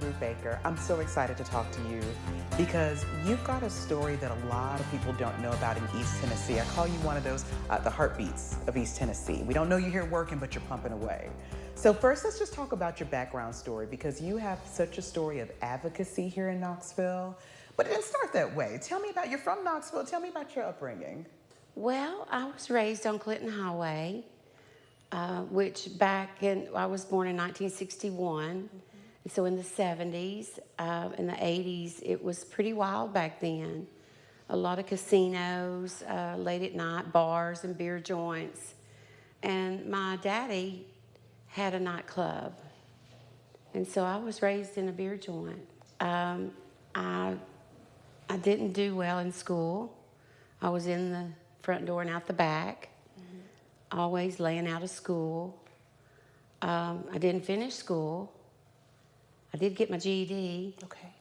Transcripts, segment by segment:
LaRue Baker. I'm so excited to talk to you because you've got a story that a lot of people don't know about in East Tennessee. I call you one of those, the heartbeats of East Tennessee. We don't know you're here working, but you're pumping away. So first, let's just talk about your background story because you have such a story of advocacy here in Knoxville, but it didn't start that way. Tell me about, you're from Knoxville, tell me about your upbringing. Well, I was raised on Clinton Highway, which I was born in 1961. And so in the 70s, in the 80s, it was pretty wild back then. A lot of casinos, late at night, bars and beer joints. And my daddy had a nightclub. And so I was raised in a beer joint. I didn't do well in school. I was in the front door and out the back, always laying out of school. I didn't finish school. I did get my GED. Okay.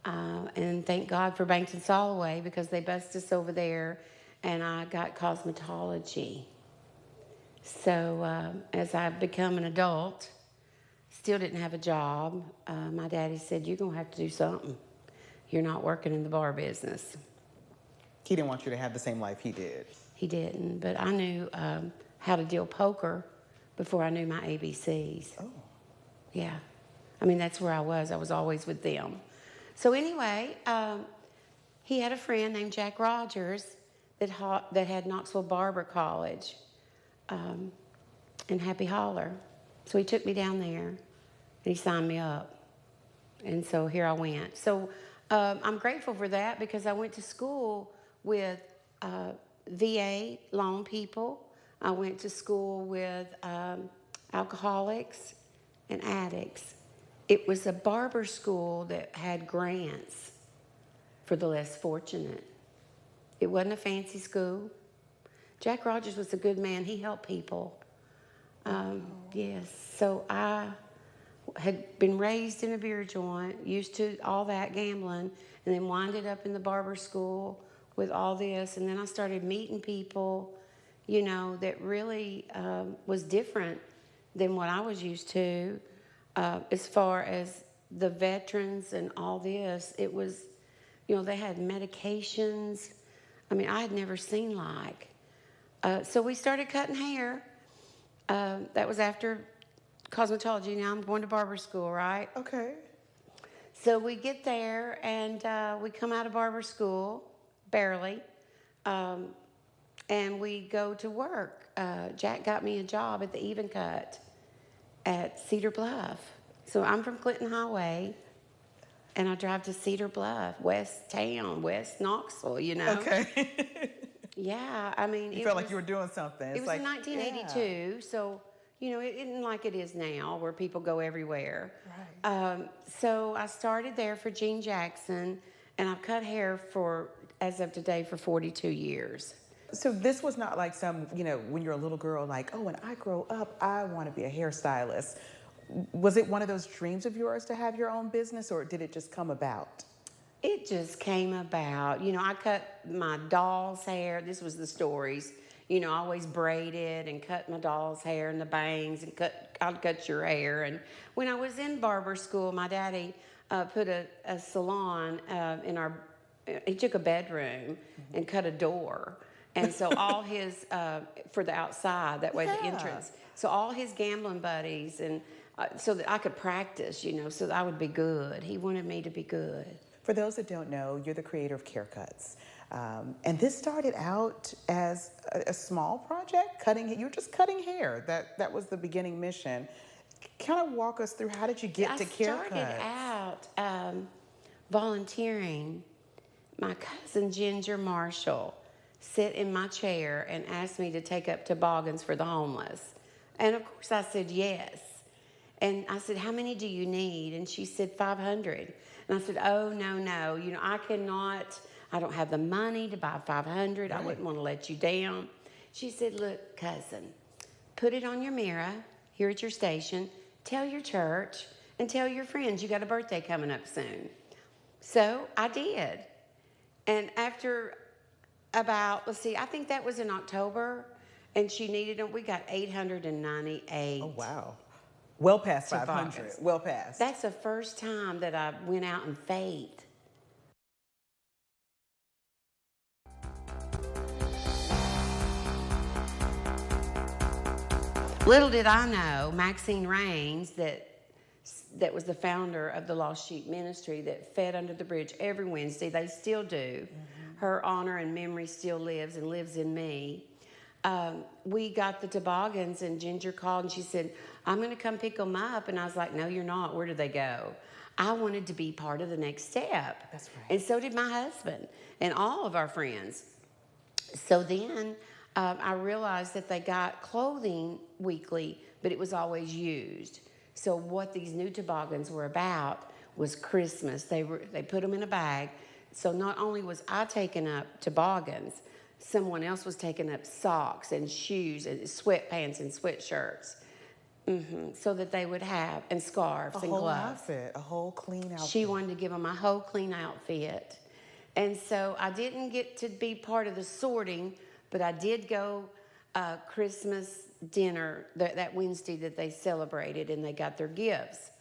And thank God for Bankton Soloway because they bused us over there and I got cosmetology. So as I've become an adult, still didn't have a job. My daddy said, you're going to have to do something. You're not working in the bar business. He didn't want you to have the same life he did. He didn't, but I knew how to deal poker before I knew my ABCs. Oh. Yeah. I mean, that's where I was. I was always with them. So anyway, he had a friend named Jack Rogers that had Knoxville Barber College in Happy Holler. So he took me down there and he signed me up. And so here I went. So I'm grateful for that because I went to school with VA loan people. I went to school with alcoholics and addicts. It was a barber school that had grants for the less fortunate. It wasn't a fancy school. Jack Rogers was a good man. He helped people. Yes. So I had been raised in a beer joint, used to all that gambling, and then winded up in the barber school with all this. And then I started meeting people, you know, that really was different than what I was used to. As far as the veterans and all this, it was, you know, they had medications. I mean, I had never seen like. So we started cutting hair. That was after cosmetology. Now I'm going to barber school, right? Okay. So we get there and we come out of barber school, barely, and we go to work. Jack got me a job at the Even Cut at Cedar Bluff. So I'm from Clinton Highway, and I drive to Cedar Bluff, West Town, West Knoxville, you know. Okay. Yeah, I mean. You felt like you were doing something. It was like, in 1982, so, you know, it isn't like it is now where people go everywhere. Right. So I started there for Gene Jackson, and I've cut hair as of today, for 42 years. So this was not like some, you know, when you're a little girl, like, oh, when I grow up, I want to be a hairstylist. Was it one of those dreams of yours to have your own business, or did it just come about? It just came about. You know, I cut my doll's hair. This was the stories. You know, I always braided and cut my doll's hair and the bangs and I'd cut your hair. And when I was in barber school, my daddy put a salon in he took a bedroom and cut a door. And so all his, for the outside, that way the entrance. So all his gambling buddies, and so that I could practice, you know, so that I would be good. He wanted me to be good. For those that don't know, you're the creator of CareCuts. And this started out as a small project, you were just cutting hair. That was the beginning mission. Kind of walk us through, how did you get to CareCuts? I started out volunteering. My cousin Ginger Marshall sit in my chair and asked me to take up toboggans for the homeless. And of course I said yes. And I said, how many do you need? And she said 500. And I said, oh, no, you know, I don't have the money to buy 500. Right. I wouldn't want to let you down. She said, look, cousin, put it on your mirror here at your station, tell your church, and tell your friends you got a birthday coming up soon. So I did. And after about, I think that was in October, and she needed them. We got 898. Oh, wow. Well past 500. toboggans. Well past. That's the first time that I went out in faith. Little did I know, Maxine Raines, that was the founder of the Lost Sheep Ministry that fed under the bridge every Wednesday. They still do. Her honor and memory still lives and lives in me. We got the toboggans, and Ginger called and she said, I'm going to come pick them up. And I was like, no, you're not. Where do they go? I wanted to be part of the next step. That's right. And so did my husband and all of our friends. So then I realized that they got clothing weekly, but it was always used. So what these new toboggans were about was Christmas. They put them in a bag. So not only was I taking up toboggans, someone else was taking up socks and shoes and sweatpants and sweatshirts. So that they would have, and scarves and gloves. Outfit, a whole clean outfit. She wanted to give them a whole clean outfit. And so I didn't get to be part of the sorting, but I did go Christmas dinner that Wednesday that they celebrated, and they got their gifts.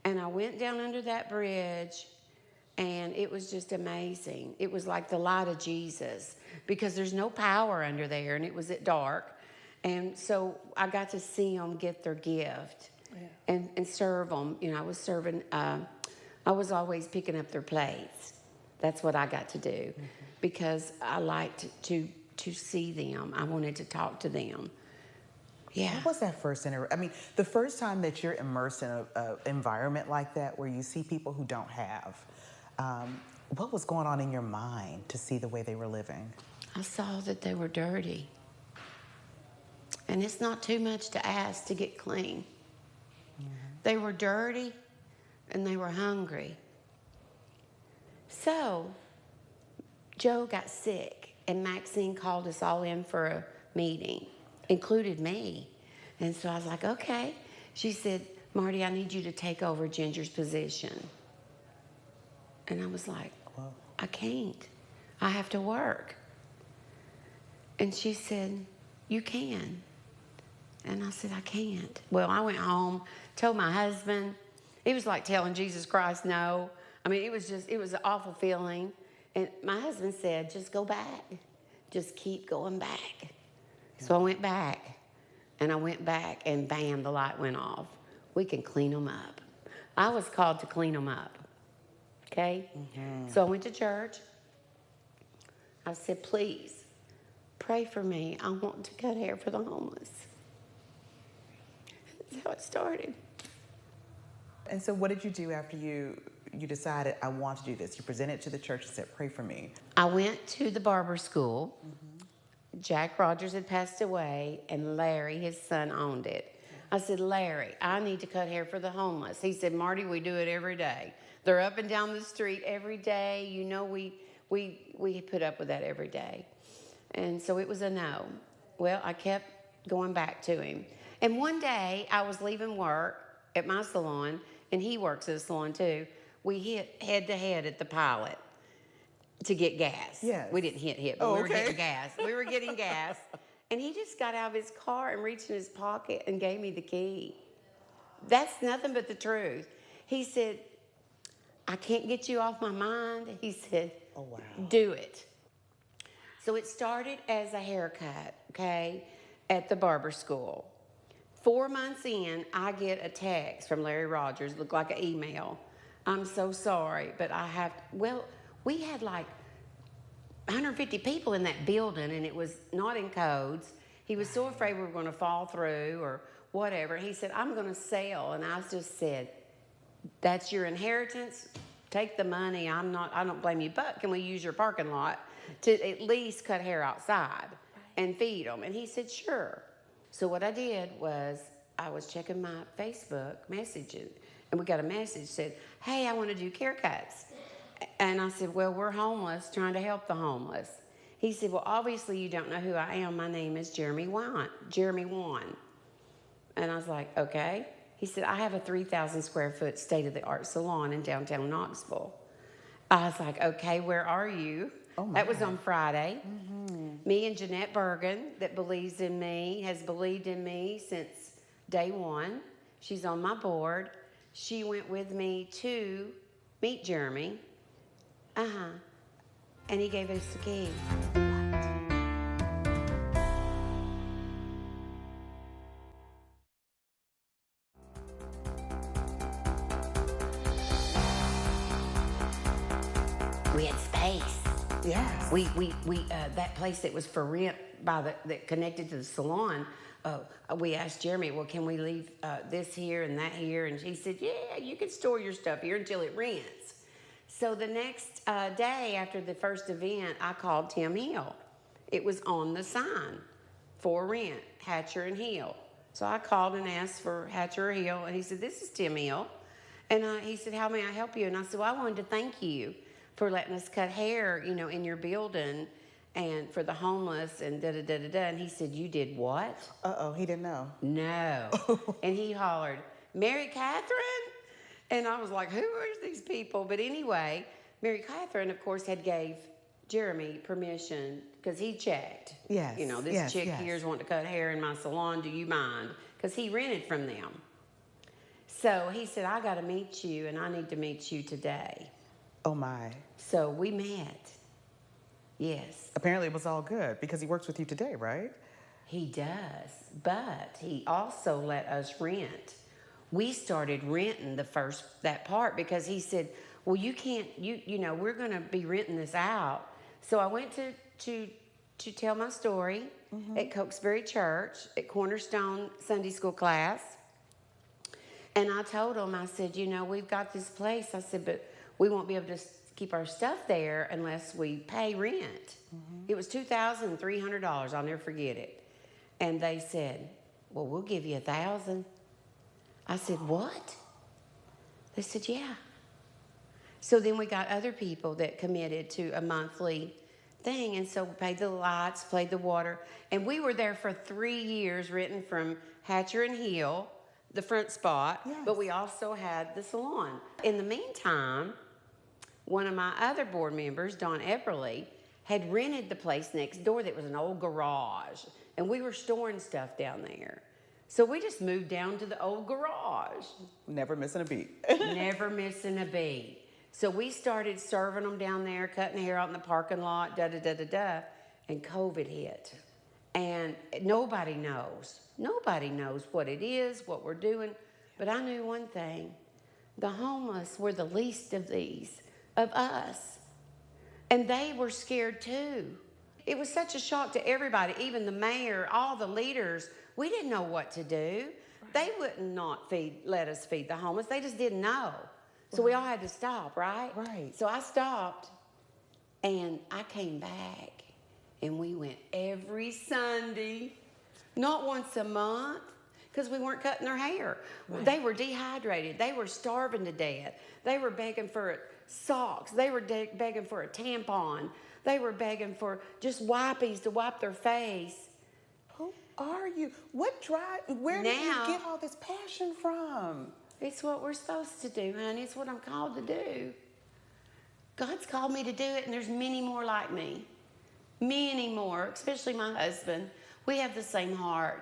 And I went down under that bridge, and it was just amazing. It was like the light of Jesus, because there's no power under there, and it was at dark. And so I got to see them get their gift and serve them. You know, I was serving, I was always picking up their plates. That's what I got to do, because I liked to see them. I wanted to talk to them. Yeah. What was that first I mean, the first time that you're immersed in an environment like that where you see people who don't have, what was going on in your mind to see the way they were living? I saw that they were dirty. And it's not too much to ask to get clean. They were dirty and they were hungry. So Joe got sick, and Maxine called us all in for a meeting, included me. And so I was like, okay. She said, Marty, I need you to take over Ginger's position. And I was like, I can't. I have to work. And she said, you can. And I said, I can't. Well, I went home, told my husband. It was like telling Jesus Christ no. I mean, it was an awful feeling. And my husband said, just go back. Just keep going back. So I went back. And I went back, and bam, the light went off. We can clean them up. I was called to clean them up. Okay? So I went to church. I said, please, pray for me. I want to cut hair for the homeless. That's how it started. And so what did you do after you decided, I want to do this? You presented to the church and said, pray for me. I went to the barber school. Jack Rogers had passed away, and Larry, his son, owned it. I said, Larry, I need to cut hair for the homeless. He said, Marty, we do it every day. They're up and down the street every day. You know, we put up with that every day. And so it was a no. Well, I kept going back to him. And one day, I was leaving work at my salon, and he works at a salon too. We hit head-to-head at the Pilot to get gas. Yes. We didn't hit, but we were getting gas. We were getting gas. And he just got out of his car and reached in his pocket and gave me the key. That's nothing but the truth. He said, I can't get you off my mind. He said, oh, wow. Do it. So it started as a haircut, okay, at the barber school. 4 months in, I get a text from Larry Rogers, looked like an email. I'm so sorry, but I have, well, we had like 150 people in that building, and it was not in codes. He was so afraid we were going to fall through or whatever. He said, I'm going to sell. And I just said, that's your inheritance. Take the money. I don't blame you, but can we use your parking lot to at least cut hair outside and feed them? And he said, sure. So what I did was I was checking my Facebook messages, and we got a message that said, hey, I want to do CareCuts. And I said, well, we're homeless, trying to help the homeless. He said, well, obviously you don't know who I am. My name is Jeremy Wan. And I was like, okay. He said, I have a 3,000 square foot state-of-the-art salon in downtown Knoxville. I was like, okay, where are you? Oh, that was on Friday. Me and Jeanette Bergen, that believes in me, has believed in me since day one. She's on my board. She went with me to meet Jeremy. And he gave us the key. We had space. Yes. We that place that was for rent that connected to the salon. We asked Jeremy, well, can we leave this here and that here? And he said, yeah, you can store your stuff here until it rents. So the next day after the first event, I called Tim Hill. It was on the sign for rent, Hatcher and Hill. So I called and asked for Hatcher or Hill, and he said, this is Tim Hill. And he said, how may I help you? And I said, well, I wanted to thank you for letting us cut hair, in your building and for the homeless and da-da-da-da-da. And he said, you did what? Uh-oh, he didn't know. No. And he hollered, Mary Catherine? And I was like, who are these people? But anyway, Mary Catherine, of course, had gave Jeremy permission because he checked. Yes. This chick here's wanting to cut hair in my salon. Do you mind? Because he rented from them. So he said, I got to meet you, and I need to meet you today. Oh, my. So we met. Yes. Apparently it was all good because he works with you today, right? He does, but he also let us rent. We started renting that part because he said, well, you can't, we're going to be renting this out. So I went to tell my story at Cokesbury Church, at Cornerstone Sunday School class. And I told him, I said, we've got this place. I said, but we won't be able to keep our stuff there unless we pay rent. It was $2,300. I'll never forget it. And they said, well, we'll give you $1,000. I said, what? They said, yeah. So then we got other people that committed to a monthly thing. And so we paid the lights, paid the water. And we were there for 3 years, renting from Hatcher and Hill, the front spot. Yes. But we also had the salon. In the meantime, one of my other board members, Don Epperly, had rented the place next door that was an old garage. And we were storing stuff down there. So we just moved down to the old garage. Never missing a beat. Never missing a beat. So we started serving them down there, cutting hair out in the parking lot, da-da-da-da-da, and COVID hit. And nobody knows. Nobody knows what it is, what we're doing. But I knew one thing. The homeless were the least of us. And they were scared too. It was such a shock to everybody, even the mayor, all the leaders. We didn't know what to do. Right. They wouldn't let us feed the homeless. They just didn't know. So we all had to stop, right? Right. So I stopped, and I came back, and we went every Sunday, not once a month, because we weren't cutting their hair. Right. They were dehydrated. They were starving to death. They were begging for socks. They were begging for a tampon. They were begging for just wipes to wipe their face. Who are you? Where did you get all this passion from? It's what we're supposed to do, honey. It's what I'm called to do. God's called me to do it, and there's many more like me. Many more, especially my husband. We have the same heart.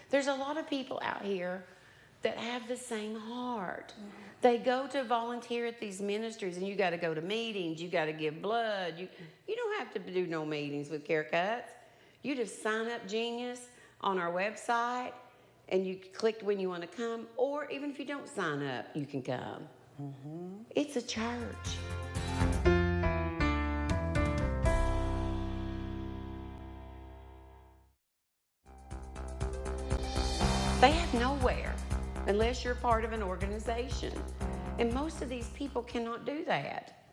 There's a lot of people out here that have the same heart. They go to volunteer at these ministries, and you got to go to meetings. You got to give blood. You don't have to do no meetings with CareCuts. You just sign up, Genius, on our website, and you click when you want to come, or even if you don't sign up, you can come. It's a church. They have nowhere unless you're part of an organization. And most of these people cannot do that.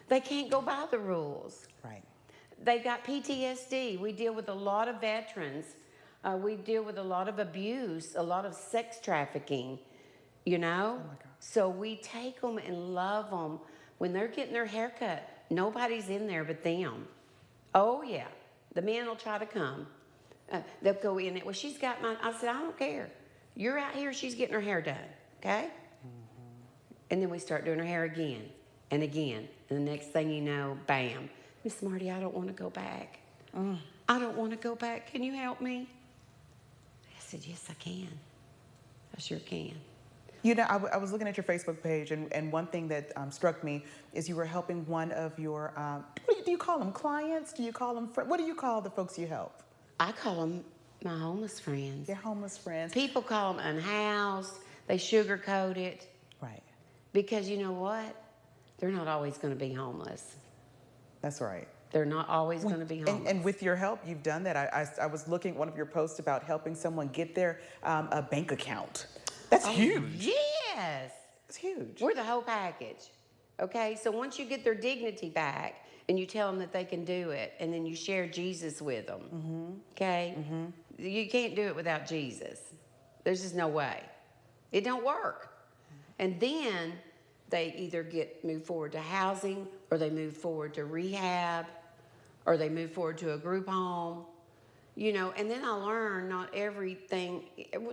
They can't go by the rules. Right. They've got PTSD. We deal with a lot of veterans. We deal with a lot of abuse, a lot of sex trafficking, Oh my God. So we take them and love them. When they're getting their hair cut, nobody's in there but them. Oh, yeah. The men will try to come. They'll go in there. Well, she's got mine. I said, I don't care. You're out here, she's getting her hair done, okay? And then we start doing her hair again and again. And the next thing you know, bam. Miss Marty, I don't want to go back. I don't want to go back. Can you help me? I said, yes, I can. I sure can. You know, I was looking at your Facebook page, and one thing that struck me is you were helping one of your, do you call them clients? Do you call them, what do you call the folks you help? I call them my homeless friends. Your homeless friends. People call them unhoused. They sugarcoat it. Right. Because you know what? They're not always going to be homeless. That's right. They're not always going to be homeless. And with your help, you've done that. I was looking at one of your posts about helping someone get their a bank account. That's huge. Yes. It's huge. We're the whole package. Okay? So once you get their dignity back and you tell them that they can do it, and then you share Jesus with them, okay? You can't do it without Jesus. There's just no way. It don't work. And then they either move forward to housing, or they move forward to rehab, or they move forward to a group home. You know, and then I learned not everything,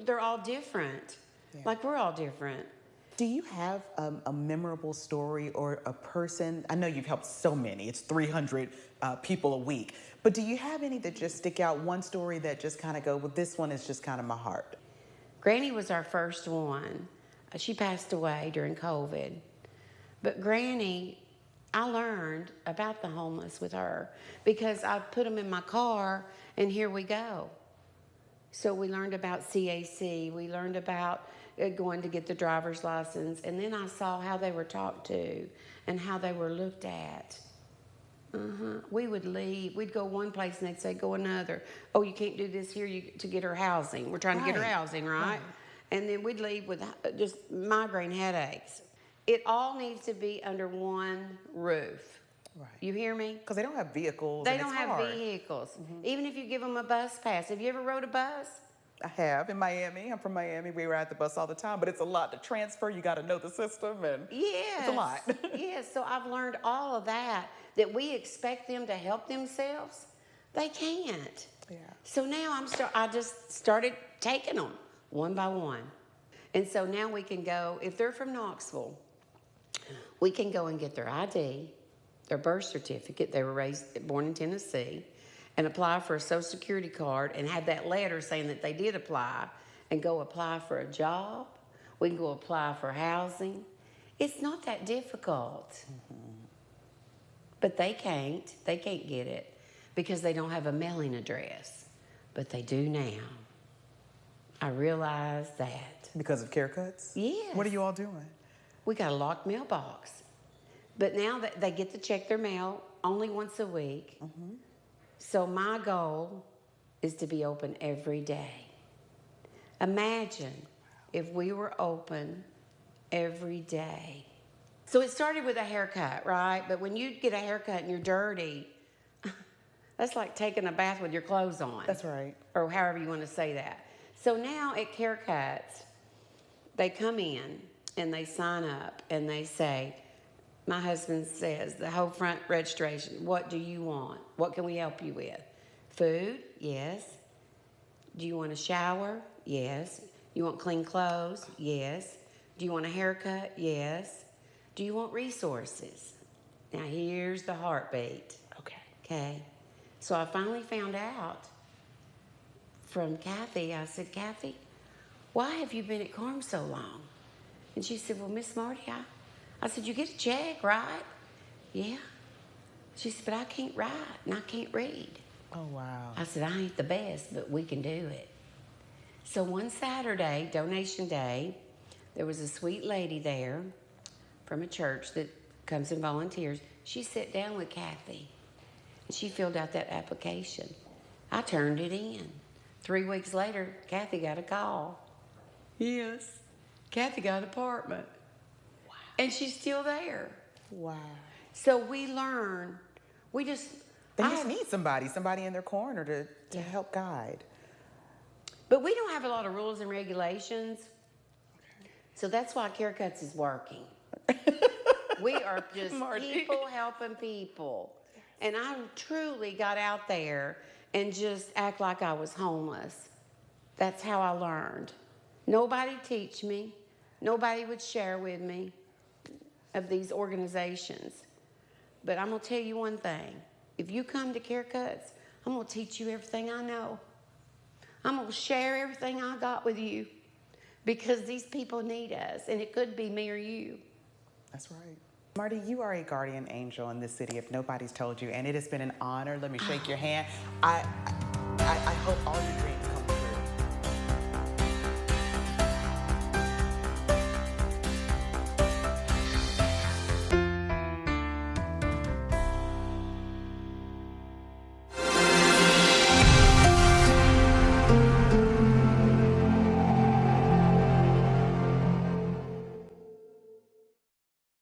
they're all different. Yeah. Like we're all different. Do you have a memorable story or a person? I know you've helped so many. It's 300 people a week. But do you have any that just stick out? One story that just kind of go, well, this one is just kind of my heart. Granny was our first one. She passed away during COVID. But Granny, I learned about the homeless with her because I put them in my car, and here we go. So we learned about CAC. We learned about going to get the driver's license. And then I saw how they were talked to and how they were looked at. We would leave. We'd go one place, and they'd say, go another. Oh, you can't do this here to get her housing. We're trying to get her housing, right? And then we'd leave with just migraine headaches. It all needs to be under one roof. Right. You hear me? Because they don't have vehicles. They don't have vehicles. Even if you give them a bus pass. Have you ever rode a bus? I have in Miami. I'm from Miami. We ride the bus all the time, but it's a lot to transfer. You got to know the system, and it's a lot. Yes. So I've learned all of that we expect them to help themselves. They can't. Yeah. So now I just started taking them one by one. And so now we can go, if they're from Knoxville, we can go and get their ID, their birth certificate. They were born in Tennessee, and apply for a Social Security card and have that letter saying that they did apply, and go apply for a job. We can go apply for housing. It's not that difficult. But they can't get it because they don't have a mailing address. But they do now. I realize that. Because of CareCuts? Yes. What are you all doing? We got a locked mailbox. But now that they get to check their mail only once a week. So my goal is to be open every day. Imagine if we were open every day. So it started with a haircut, right? But when you get a haircut and you're dirty, that's like taking a bath with your clothes on. That's right. Or however you want to say that. So now at CareCuts, they come in and they sign up and they say, my husband says, the whole front registration, what do you want? What can we help you with? Food? Yes. Do you want a shower? Yes. You want clean clothes? Yes. Do you want a haircut? Yes. Do you want resources? Now here's the heartbeat. Okay. So I finally found out from Kathy. I said, Kathy, why have you been at Carm so long? And she said, well, Miss Marty, I said, you get a check, right? Yeah. She said, but I can't write and I can't read. Oh, wow. I said, I ain't the best, but we can do it. So one Saturday, donation day, there was a sweet lady there from a church that comes and volunteers. She sat down with Kathy, and she filled out that application. I turned it in. 3 weeks later, Kathy got a call. Yes, Kathy got an apartment. Wow. And she's still there. Wow. So we learn, They just need somebody in their corner to help guide. But we don't have a lot of rules and regulations. Okay. So that's why CareCuts is working. We are just people helping people. And I truly got out there and just act like I was homeless. That's how I learned. Nobody teach me. Nobody would share with me of these organizations. But I'm going to tell you one thing. If you come to CareCuts, I'm going to teach you everything I know. I'm going to share everything I got with you. because these people need us, and it could be me or you. That's right. Marti, you are a guardian angel in this city if nobody's told you, and it has been an honor. Let me shake your hand. I hope all your dreams